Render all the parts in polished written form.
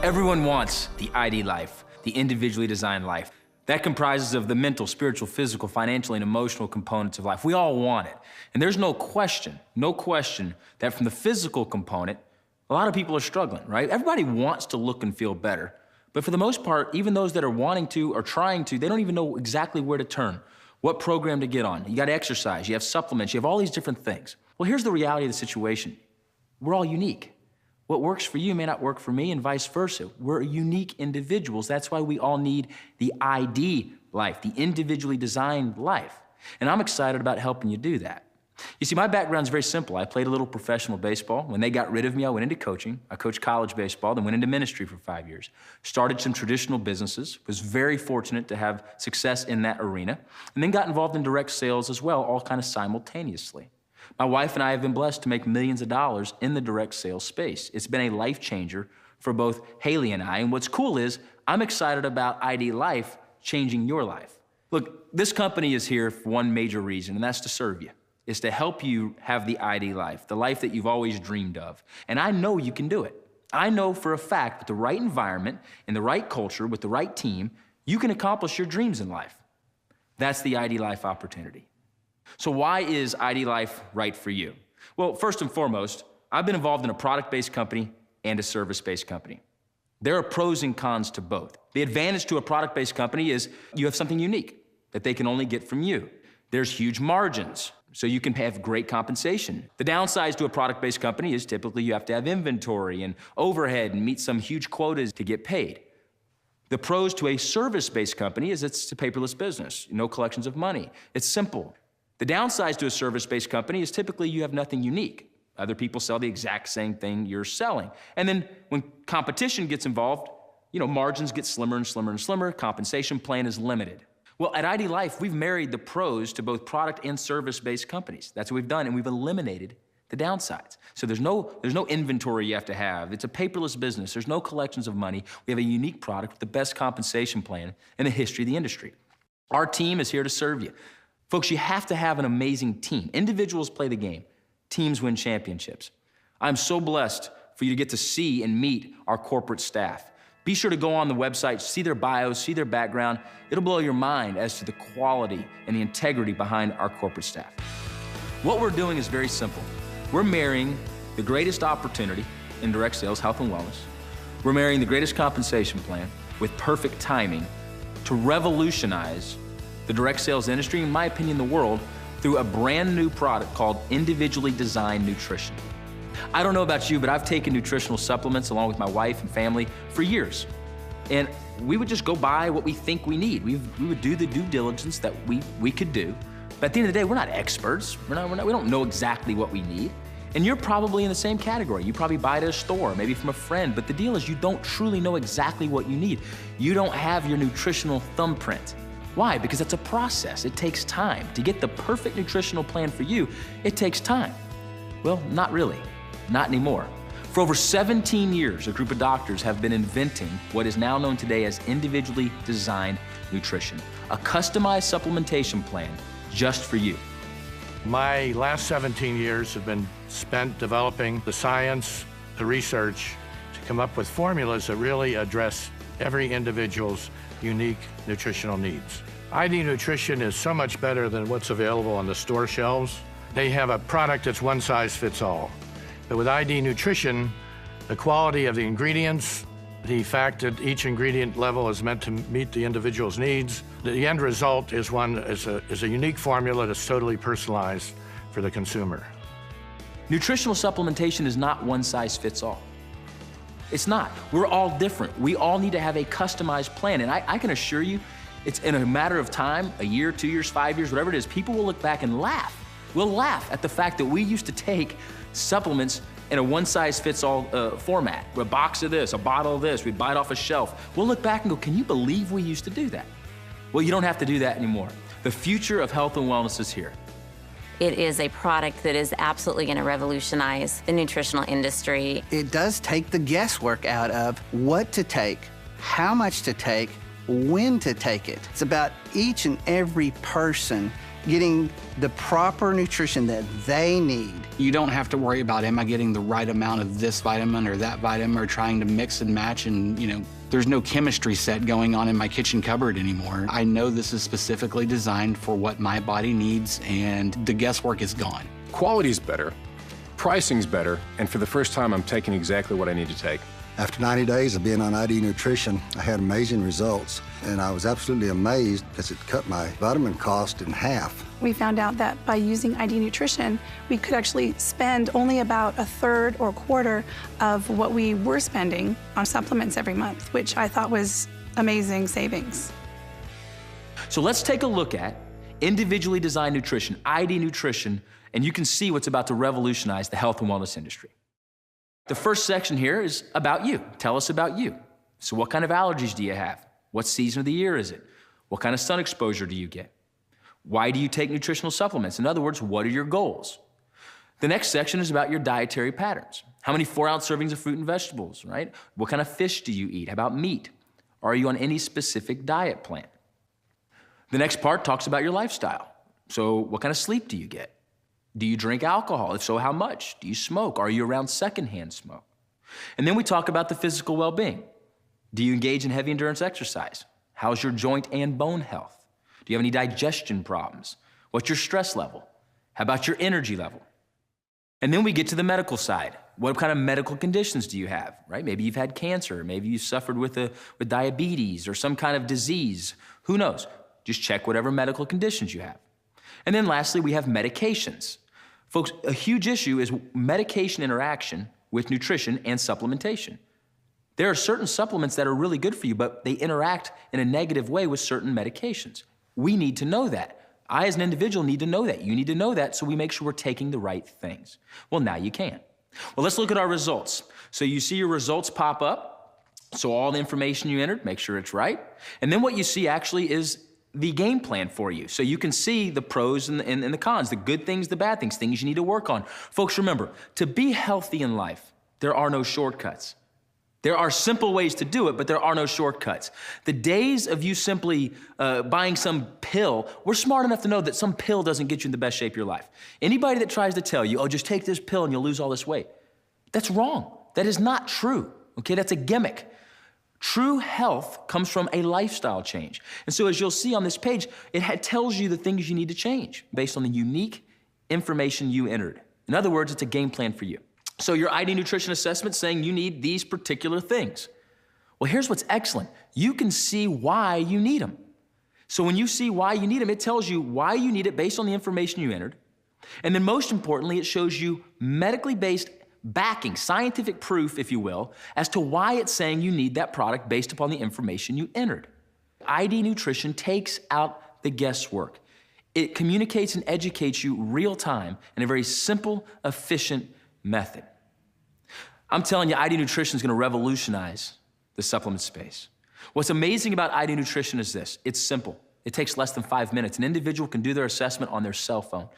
Everyone wants the ID life, the individually designed life. That comprises of the mental, spiritual, physical, financial, and emotional components of life. We all want it. And there's no question that from the physical component, a lot of people are struggling, right? Everybody wants to look and feel better. But for the most part, even those that are wanting to or trying to, they don't even know exactly where to turn, what program to get on. You got to exercise, you have supplements, you have all these different things. Well, here's the reality of the situation. We're all unique. What works for you may not work for me, and vice versa. We're unique individuals. That's why we all need the ID life, the individually designed life. And I'm excited about helping you do that. You see, my background's very simple. I played a little professional baseball. When they got rid of me, I went into coaching. I coached college baseball, then went into ministry for 5 years. Started some traditional businesses, was very fortunate to have success in that arena, and then got involved in direct sales as well, all kind of simultaneously. My wife and I have been blessed to make millions of dollars in the direct sales space. It's been a life changer for both Haley and I, and what's cool is I'm excited about IDLife changing your life. Look, this company is here for one major reason, and that's to serve you. It's to help you have the ID life, the life that you've always dreamed of. And I know you can do it. I know for a fact with the right environment, in the right culture, with the right team, you can accomplish your dreams in life. That's the IDLife opportunity. So why is IDLife right for you? Well, first and foremost, I've been involved in a product-based company and a service-based company. There are pros and cons to both. The advantage to a product-based company is you have something unique that they can only get from you. There's huge margins, so you can have great compensation. The downside to a product-based company is typically you have to have inventory and overhead and meet some huge quotas to get paid. The pros to a service-based company is it's a paperless business, no collections of money. It's simple. The downside to a service-based company is typically you have nothing unique. Other people sell the exact same thing you're selling. And then when competition gets involved, margins get slimmer and slimmer and slimmer, compensation plan is limited. Well, at IDLife, we've married the pros to both product and service-based companies. That's what we've done, and we've eliminated the downsides. So there's no inventory you have to have. It's a paperless business. There's no collections of money. We have a unique product with the best compensation plan in the history of the industry. Our team is here to serve you. Folks, you have to have an amazing team. Individuals play the game. Teams win championships. I'm so blessed for you to get to see and meet our corporate staff. Be sure to go on the website, see their bios, see their background. It'll blow your mind as to the quality and the integrity behind our corporate staff. What we're doing is very simple. We're marrying the greatest opportunity in direct sales, health and wellness. We're marrying the greatest compensation plan with perfect timing to revolutionize the direct sales industry, in my opinion, the world, through a brand new product called individually designed nutrition. I don't know about you, but I've taken nutritional supplements along with my wife and family for years. And we would just go buy what we think we need. We would do the due diligence that we could do. But at the end of the day, we're not experts. We don't know exactly what we need. And you're probably in the same category. You probably buy it at a store, maybe from a friend. But the deal is you don't truly know exactly what you need. You don't have your nutritional thumbprint. Why? Because it's a process. It takes time. To get the perfect nutritional plan for you, it takes time. Well, not really. Not anymore. For over 17 years, a group of doctors have been inventing what is now known today as individually designed nutrition, a customized supplementation plan just for you. My last 17 years have been spent developing the science, the research, to come up with formulas that really address every individual's unique nutritional needs. IDNutrition is so much better than what's available on the store shelves. They have a product that's one size fits all. But with IDNutrition, the quality of the ingredients, the fact that each ingredient level is meant to meet the individual's needs, the end result is a unique formula that's totally personalized for the consumer. Nutritional supplementation is not one size fits all. It's not. We're all different. We all need to have a customized plan. And I can assure you, it's in a matter of time, a year, 2 years, 5 years, whatever it is, people will look back and laugh. We'll laugh at the fact that we used to take supplements in a one-size-fits-all format. A box of this, a bottle of this, we'd buy it off a shelf. We'll look back and go, can you believe we used to do that? Well, you don't have to do that anymore. The future of health and wellness is here. It is a product that is absolutely going to revolutionize the nutritional industry. It does take the guesswork out of what to take, how much to take, when to take it. It's about each and every person getting the proper nutrition that they need. You don't have to worry about, am I getting the right amount of this vitamin or that vitamin, or trying to mix and match, and there's no chemistry set going on in my kitchen cupboard anymore. I know this is specifically designed for what my body needs, and the guesswork is gone. Quality's better, pricing's better, and for the first time, I'm taking exactly what I need to take. After 90 days of being on IDNutrition, I had amazing results, and I was absolutely amazed because it cut my vitamin cost in half. We found out that by using IDNutrition, we could actually spend only about a third or quarter of what we were spending on supplements every month, which I thought was amazing savings. So let's take a look at individually designed nutrition, IDNutrition, and you can see what's about to revolutionize the health and wellness industry. The first section here is about you. Tell us about you. So what kind of allergies do you have? What season of the year is it? What kind of sun exposure do you get? Why do you take nutritional supplements? In other words, what are your goals? The next section is about your dietary patterns. How many 4-ounce servings of fruit and vegetables, right? What kind of fish do you eat? How about meat? Are you on any specific diet plan? The next part talks about your lifestyle. So what kind of sleep do you get? Do you drink alcohol? If so, how much? Do you smoke? Are you around secondhand smoke? And then we talk about the physical well-being. Do you engage in heavy endurance exercise? How's your joint and bone health? Do you have any digestion problems? What's your stress level? How about your energy level? And then we get to the medical side. What kind of medical conditions do you have, right? Maybe you've had cancer. Maybe you suffered with diabetes or some kind of disease. Who knows? Just check whatever medical conditions you have. And then lastly, we have medications. Folks, a huge issue is medication interaction with nutrition and supplementation. There are certain supplements that are really good for you, but they interact in a negative way with certain medications. We need to know that. I, as an individual, need to know that. You need to know that so we make sure we're taking the right things. Well, now you can. Well, let's look at our results. So you see your results pop up. So all the information you entered, make sure it's right. And then what you see actually is the game plan for you. So you can see the pros and the cons, the good things, the bad things, things you need to work on. Folks, remember, to be healthy in life, there are no shortcuts. There are simple ways to do it, but there are no shortcuts. The days of you simply buying some pill, we're smart enough to know that some pill doesn't get you in the best shape of your life. Anybody that tries to tell you, oh, just take this pill and you'll lose all this weight, that's wrong. That is not true, okay? That's a gimmick. True health comes from a lifestyle change. And so as you'll see on this page, it tells you the things you need to change based on the unique information you entered. In other words, it's a game plan for you. So your IDNutrition assessment saying you need these particular things. Well, here's what's excellent. You can see why you need them. So when you see why you need them, it tells you why you need it based on the information you entered. And then most importantly, it shows you medically based backing, scientific proof, if you will, as to why it's saying you need that product based upon the information you entered. IDNutrition takes out the guesswork. It communicates and educates you real time in a very simple, efficient method. I'm telling you, IDNutrition is going to revolutionize the supplement space. What's amazing about IDNutrition is this. It's simple. It takes less than 5 minutes. An individual can do their assessment on their cell phone.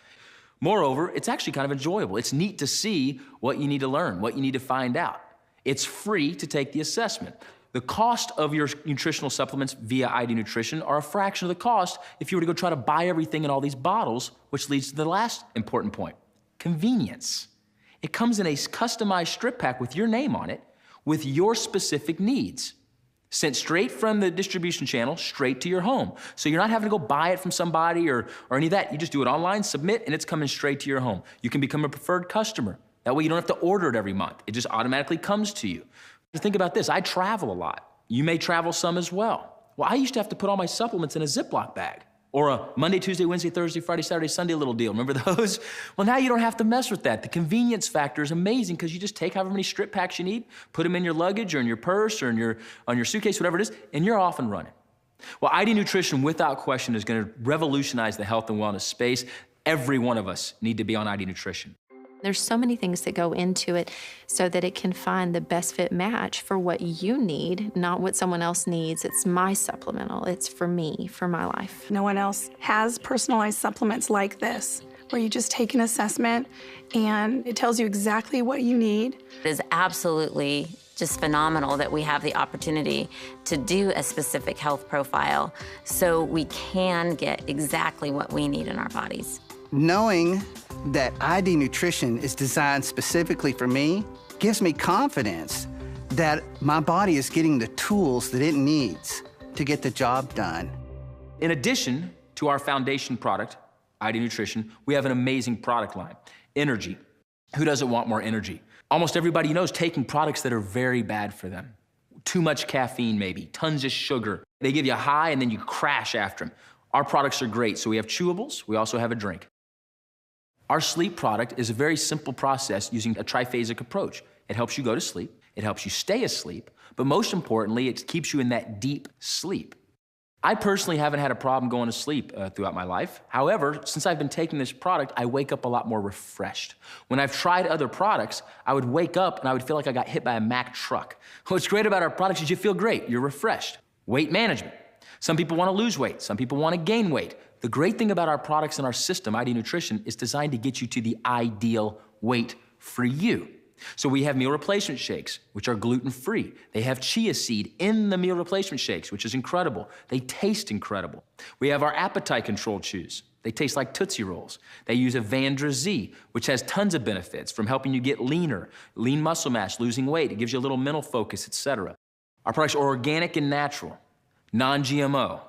Moreover, it's actually kind of enjoyable. It's neat to see what you need to learn, what you need to find out. It's free to take the assessment. The cost of your nutritional supplements via IDNutrition are a fraction of the cost if you were to go try to buy everything in all these bottles, which leads to the last important point, convenience. It comes in a customized strip pack with your name on it, with your specific needs. Sent straight from the distribution channel, straight to your home. So you're not having to go buy it from somebody or any of that. You just do it online, submit, and it's coming straight to your home. You can become a preferred customer. That way you don't have to order it every month. It just automatically comes to you. Think about this, I travel a lot. You may travel some as well. Well, I used to have to put all my supplements in a Ziploc bag, or a Monday, Tuesday, Wednesday, Thursday, Friday, Saturday, Sunday little deal. Remember those? Well, now you don't have to mess with that. The convenience factor is amazing because you just take however many strip packs you need, put them in your luggage or in your purse or on your suitcase, whatever it is, and you're off and running. Well, IDNutrition, without question, is going to revolutionize the health and wellness space. Every one of us need to be on IDNutrition. There's so many things that go into it so that it can find the best fit match for what you need, not what someone else needs. It's my supplemental. It's for me, for my life. No one else has personalized supplements like this, where you just take an assessment and it tells you exactly what you need. It is absolutely just phenomenal that we have the opportunity to do a specific health profile so we can get exactly what we need in our bodies. Knowing that IDNutrition is designed specifically for me gives me confidence that my body is getting the tools that it needs to get the job done. In addition to our foundation product, IDNutrition, we have an amazing product line, energy. Who doesn't want more energy? Almost everybody knows taking products that are very bad for them. Too much caffeine maybe, tons of sugar. They give you a high and then you crash after them. Our products are great, so we have chewables, we also have a drink. Our sleep product is a very simple process using a triphasic approach. It helps you go to sleep, it helps you stay asleep, but most importantly, it keeps you in that deep sleep. I personally haven't had a problem going to sleep throughout my life. However, since I've been taking this product, I wake up a lot more refreshed. When I've tried other products, I would wake up and I would feel like I got hit by a Mack truck. What's great about our products is you feel great, you're refreshed. Weight management. Some people want to lose weight, some people want to gain weight. The great thing about our products and our system, IDNutrition, is designed to get you to the ideal weight for you. So we have meal replacement shakes, which are gluten-free. They have chia seed in the meal replacement shakes, which is incredible. They taste incredible. We have our appetite control chews. They taste like Tootsie Rolls. They use Evandra Z, which has tons of benefits from helping you get leaner, lean muscle mass, losing weight. It gives you a little mental focus, etc. Our products are organic and natural, non-GMO,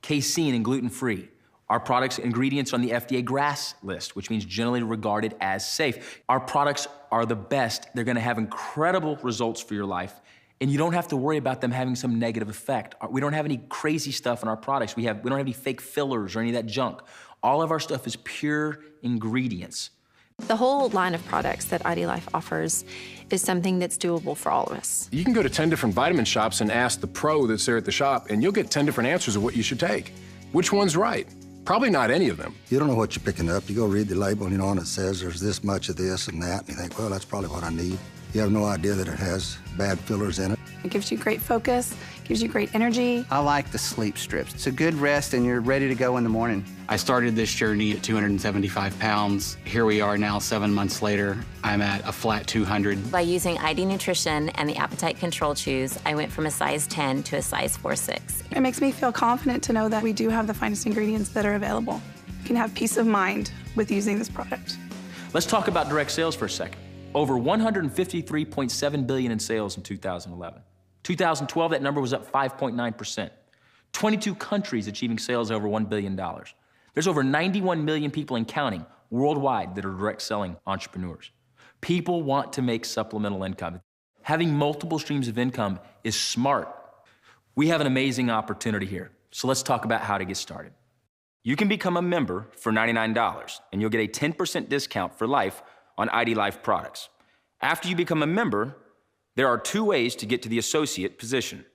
casein and gluten-free. Our products' ingredients are on the FDA GRAS list, which means generally regarded as safe. Our products are the best. They're gonna have incredible results for your life, and you don't have to worry about them having some negative effect. We don't have any crazy stuff in our products. We don't have any fake fillers or any of that junk. All of our stuff is pure ingredients. The whole line of products that IDLife offers is something that's doable for all of us. You can go to 10 different vitamin shops and ask the pro that's there at the shop, and you'll get 10 different answers of what you should take. Which one's right? Probably not any of them. You don't know what you're picking up. You go read the label, and and it says there's this much of this and that, and you think, well, that's probably what I need. You have no idea that it has bad fillers in it. It gives you great focus, gives you great energy. I like the sleep strips. It's a good rest and you're ready to go in the morning. I started this journey at 275 pounds. Here we are now 7 months later. I'm at a flat 200. By using IDNutrition and the appetite control chews, I went from a size 10 to a size 4-6. It makes me feel confident to know that we do have the finest ingredients that are available. You can have peace of mind with using this product. Let's talk about direct sales for a second. Over $153.7 billion in sales in 2011. 2012, that number was up 5.9%. 22 countries achieving sales over $1 billion. There's over 91 million people and counting worldwide that are direct selling entrepreneurs. People want to make supplemental income. Having multiple streams of income is smart. We have an amazing opportunity here. So let's talk about how to get started. You can become a member for $99 and you'll get a 10% discount for life on IDLife products. After you become a member, there are 2 ways to get to the associate position.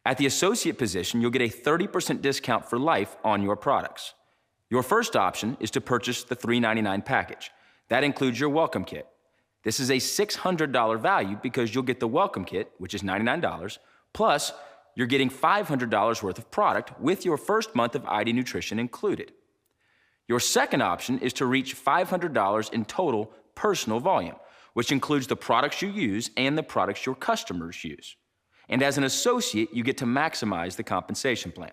At the associate position, you'll get a 30% discount for life on your products. Your first option is to purchase the $399 package. That includes your welcome kit. This is a $600 value because you'll get the welcome kit, which is $99, plus you're getting $500 worth of product with your first month of IDNutrition included. Your second option is to reach $500 in total personal volume, which includes the products you use and the products your customers use. And as an associate, you get to maximize the compensation plan.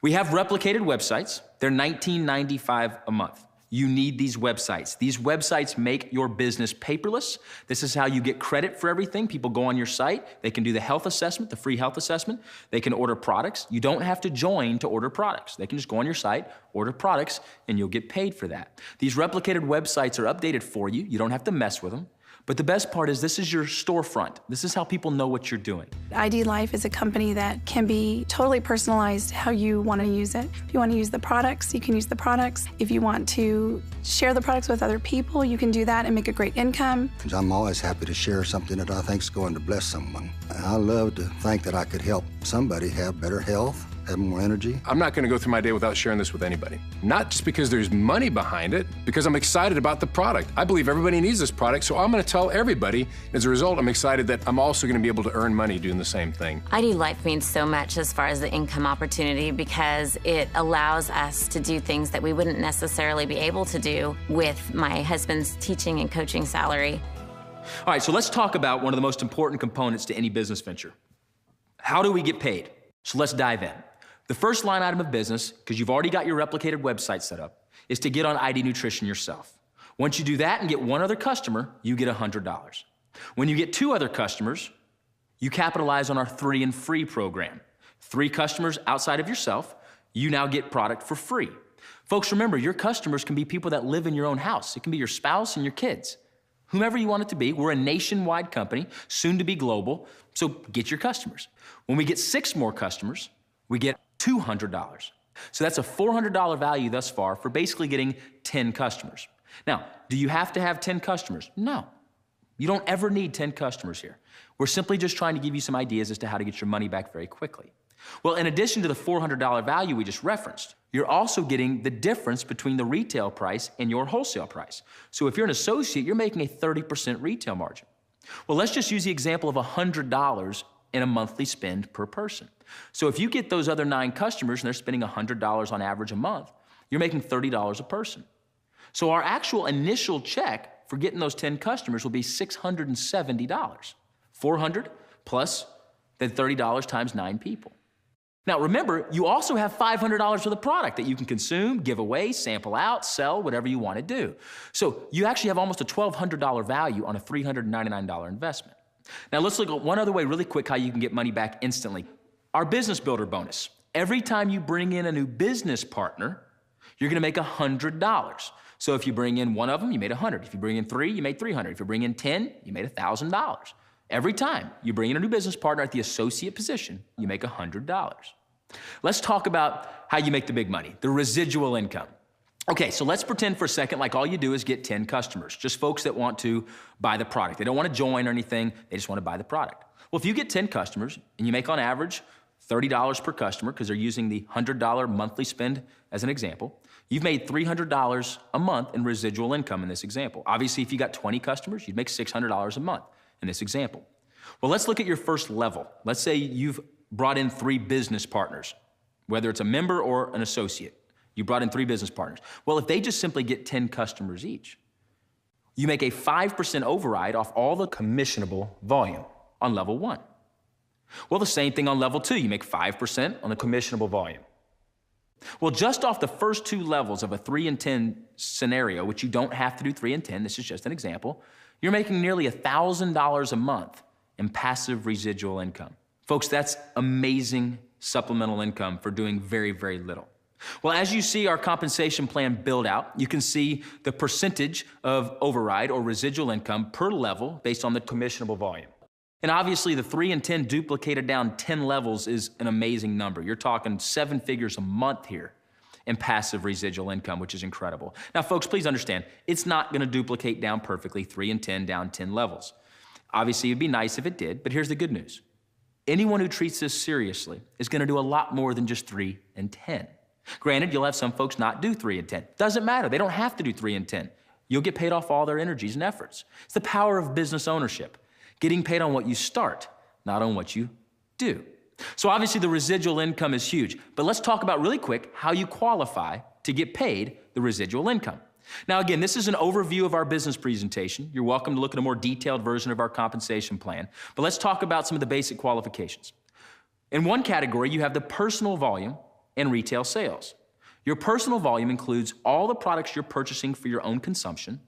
We have replicated websites. They're $19.95 a month. You need these websites. These websites make your business paperless. This is how you get credit for everything. People go on your site. They can do the health assessment, the free health assessment. They can order products. You don't have to join to order products. They can just go on your site, order products, and you'll get paid for that. These replicated websites are updated for you. You don't have to mess with them. But the best part is this is your storefront. This is how people know what you're doing. IDLife is a company that can be totally personalized how you want to use it. If you want to use the products, you can use the products. If you want to share the products with other people, you can do that and make a great income. I'm always happy to share something that I think is going to bless someone. I love to think that I could help somebody have better health, have more energy. I'm not going to go through my day without sharing this with anybody. Not just because there's money behind it, because I'm excited about the product. I believe everybody needs this product, so I'm going to tell everybody. As a result, I'm excited that I'm also going to be able to earn money doing the same thing. IDLife means so much as far as the income opportunity because it allows us to do things that we wouldn't necessarily be able to do with my husband's teaching and coaching salary. All right, so let's talk about one of the most important components to any business venture. How do we get paid? So let's dive in. The first line item of business, because you've already got your replicated website set up, is to get on IDNutrition yourself. Once you do that and get one other customer, you get $100. When you get 2 other customers, you capitalize on our 3 and free program. 3 customers outside of yourself, you now get product for free. Folks, remember, your customers can be people that live in your own house. It can be your spouse and your kids. Whomever you want it to be. We're a nationwide company, soon to be global, so get your customers. When we get 6 more customers, we get $200. So that's a $400 value thus far for basically getting 10 customers. Now, do you have to have 10 customers? No. You don't ever need 10 customers here. We're simply just trying to give you some ideas as to how to get your money back very quickly. Well, in addition to the $400 value we just referenced, you're also getting the difference between the retail price and your wholesale price. So if you're an associate, you're making a 30% retail margin. Well, let's just use the example of $100 in a monthly spend per person. So if you get those other 9 customers and they're spending $100 on average a month, you're making $30 a person. So our actual initial check for getting those 10 customers will be $670. 400 plus then $30 times 9 people. Now remember, you also have $500 worth of product that you can consume, give away, sample out, sell, whatever you want to do. So you actually have almost a $1,200 value on a $399 investment. Now let's look at one other way really quick how you can get money back instantly. Our business builder bonus. Every time you bring in a new business partner, you're gonna make $100. So if you bring in 1 of them, you made $100. If you bring in 3, you made $300. If you bring in 10, you made $1,000. Every time you bring in a new business partner at the associate position, you make $100. Let's talk about how you make the big money, the residual income. Okay, so let's pretend for a second like all you do is get 10 customers, just folks that want to buy the product. They don't want to join or anything, they just want to buy the product. Well, if you get 10 customers and you make on average $30 per customer, because they're using the $100 monthly spend as an example, you've made $300 a month in residual income in this example. Obviously, if you got 20 customers, you'd make $600 a month in this example. Well, let's look at your first level. Let's say you've brought in 3 business partners, whether it's a member or an associate. You brought in 3 business partners. Well, if they just simply get 10 customers each, you make a 5% override off all the commissionable volume on level 1. Well, the same thing on level 2. You make 5% on the commissionable volume. Well, just off the first 2 levels of a 3 and 10 scenario, which you don't have to do 3 and 10, this is just an example, you're making nearly $1,000 a month in passive residual income. Folks, that's amazing supplemental income for doing very, very little. Well, as you see our compensation plan build out, you can see the percentage of override or residual income per level based on the commissionable volume. And obviously the 3 and 10 duplicated down 10 levels is an amazing number. You're talking 7 figures a month here in passive residual income, which is incredible. Now, folks, please understand, it's not gonna duplicate down perfectly 3 and 10 down 10 levels. Obviously, it'd be nice if it did, but here's the good news. Anyone who treats this seriously is gonna do a lot more than just 3 and 10. Granted, you'll have some folks not do 3 and 10. Doesn't matter, they don't have to do 3 and 10. You'll get paid off all their energies and efforts. It's the power of business ownership. Getting paid on what you start, not on what you do. So obviously the residual income is huge, but let's talk about really quick how you qualify to get paid the residual income. Now again, this is an overview of our business presentation. You're welcome to look at a more detailed version of our compensation plan, but let's talk about some of the basic qualifications. In one category, you have the personal volume and retail sales. Your personal volume includes all the products you're purchasing for your own consumption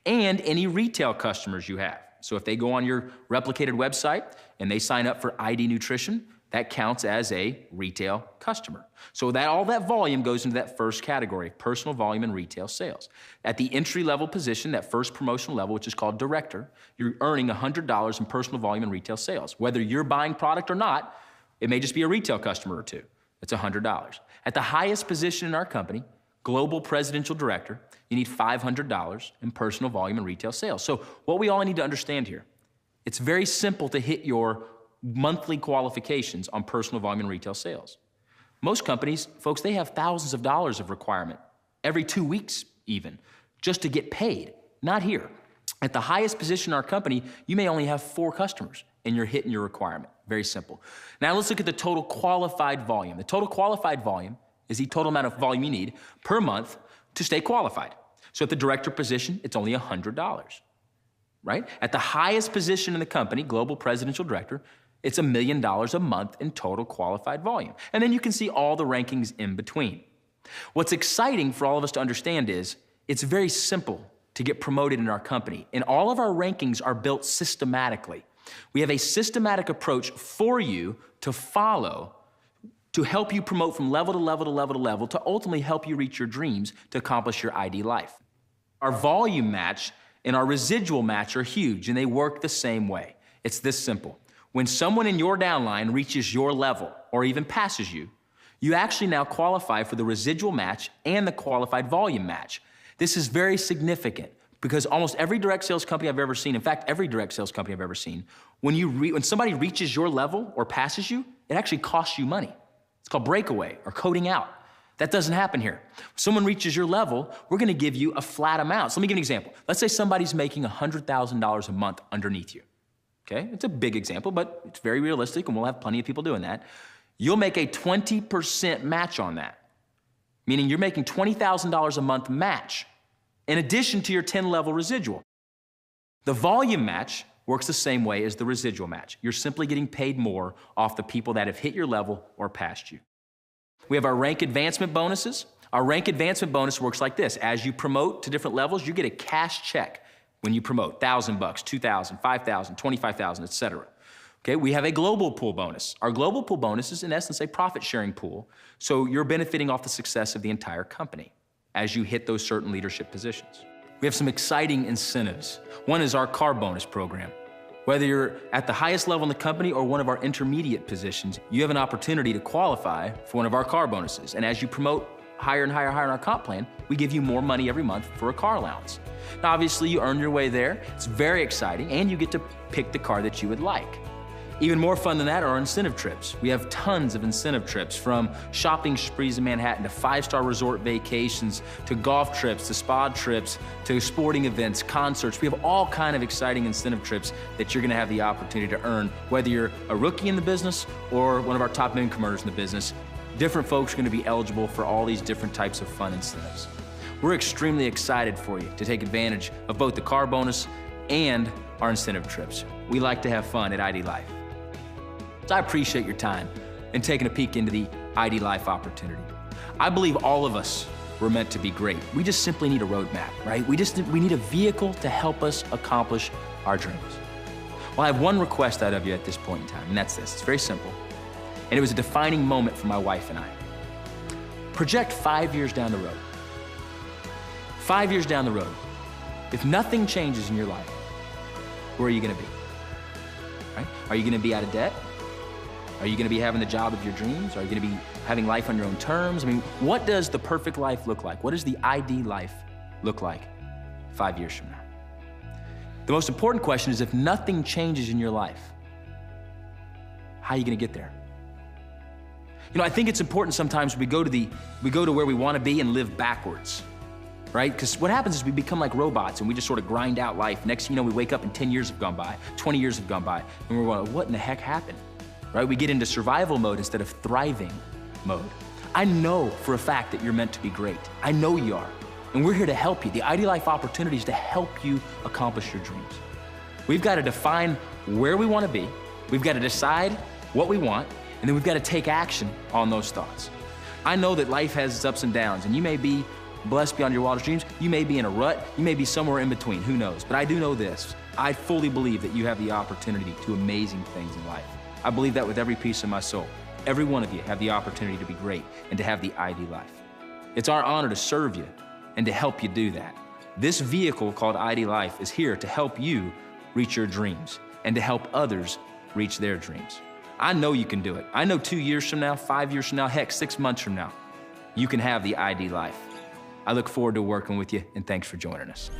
and any retail customers you have. So if they go on your replicated website and they sign up for IDNutrition, that counts as a retail customer. So all that volume goes into that first category, personal volume and retail sales. At the entry-level position, that first promotional level, which is called director, you're earning $100 in personal volume and retail sales. Whether you're buying product or not, it may just be a retail customer or 2. It's $100. At the highest position in our company, global presidential director, you need $500 in personal volume and retail sales. So what we all need to understand here, it's very simple to hit your monthly qualifications on personal volume and retail sales. Most companies, folks, they have thousands of dollars of requirement every 2 weeks even, just to get paid. Not here. At the highest position in our company, you may only have 4 customers and you're hitting your requirement. Very simple. Now let's look at the total qualified volume. The total qualified volume is the total amount of volume you need per month to stay qualified. So at the director position, it's only $100. right? At the highest position in the company, global presidential director, it's $1 million a month in total qualified volume. And then you can see all the rankings in between. What's exciting for all of us to understand is it's very simple to get promoted in our company. And all of our rankings are built systematically. We have a systematic approach for you to follow to help you promote from level to level to level to level to ultimately help you reach your dreams to accomplish your ID life. Our volume match and our residual match are huge, and they work the same way. It's this simple. When someone in your downline reaches your level or even passes you, you actually now qualify for the residual match and the qualified volume match. This is very significant because almost every direct sales company I've ever seen, in fact, every direct sales company I've ever seen, when somebody reaches your level or passes you, it actually costs you money. It's called breakaway or coding out. That doesn't happen here. If someone reaches your level, we're gonna give you a flat amount. So let me give you an example. Let's say somebody's making $100,000 a month underneath you. Okay, it's a big example, but it's very realistic and we'll have plenty of people doing that. You'll make a 20% match on that, meaning you're making $20,000 a month match in addition to your 10-level residual. The volume match works the same way as the residual match. You're simply getting paid more off the people that have hit your level or passed you. We have our rank advancement bonuses. Our rank advancement bonus works like this. As you promote to different levels, you get a cash check when you promote, $1,000, $2,000, $5,000, $25,000, etc. Okay, we have a global pool bonus. Our global pool bonus is in essence a profit sharing pool, so you're benefiting off the success of the entire company as you hit those certain leadership positions. We have some exciting incentives. One is our car bonus program. Whether you're at the highest level in the company or one of our intermediate positions, you have an opportunity to qualify for one of our car bonuses. And as you promote higher and higher and higher in our comp plan, we give you more money every month for a car allowance. Now, obviously, you earn your way there. It's very exciting, and you get to pick the car that you would like. Even more fun than that are our incentive trips. We have tons of incentive trips, from shopping sprees in Manhattan to 5-star resort vacations, to golf trips, to spa trips, to sporting events, concerts. We have all kind of exciting incentive trips that you're gonna have the opportunity to earn, whether you're a rookie in the business or one of our top newcomers in the business. Different folks are gonna be eligible for all these different types of fun incentives. We're extremely excited for you to take advantage of both the car bonus and our incentive trips. We like to have fun at IDLife. So I appreciate your time and taking a peek into the IDLife opportunity. I believe all of us were meant to be great. We just simply need a roadmap, right? We need a vehicle to help us accomplish our dreams. Well, I have one request out of you at this point in time, and that's this. It's very simple. And it was a defining moment for my wife and I. Project 5 years down the road. 5 years down the road. If nothing changes in your life, where are you gonna be? Right? Are you gonna be out of debt? Are you gonna be having the job of your dreams? Are you gonna be having life on your own terms? I mean, what does the perfect life look like? What does the ID life look like 5 years from now? The most important question is, if nothing changes in your life, how are you gonna get there? You know, I think it's important sometimes we go to where we wanna be and live backwards, right? Because what happens is we become like robots and we just sort of grind out life. Next thing you know, we wake up and 10 years have gone by, 20 years have gone by, and we're going, what in the heck happened? Right? We get into survival mode instead of thriving mode. I know for a fact that you're meant to be great. I know you are. And we're here to help you. The IDLife opportunity is to help you accomplish your dreams. We've got to define where we want to be. We've got to decide what we want, and then we've got to take action on those thoughts. I know that life has its ups and downs, and you may be blessed beyond your wildest dreams. You may be in a rut. You may be somewhere in between. Who knows? But I do know this. I fully believe that you have the opportunity to do amazing things in life. I believe that with every piece of my soul. Every one of you have the opportunity to be great and to have the ID life. It's our honor to serve you and to help you do that. This vehicle called IDLife is here to help you reach your dreams and to help others reach their dreams. I know you can do it. I know 2 years from now, 5 years from now, heck, 6 months from now, you can have the ID life. I look forward to working with you, and thanks for joining us.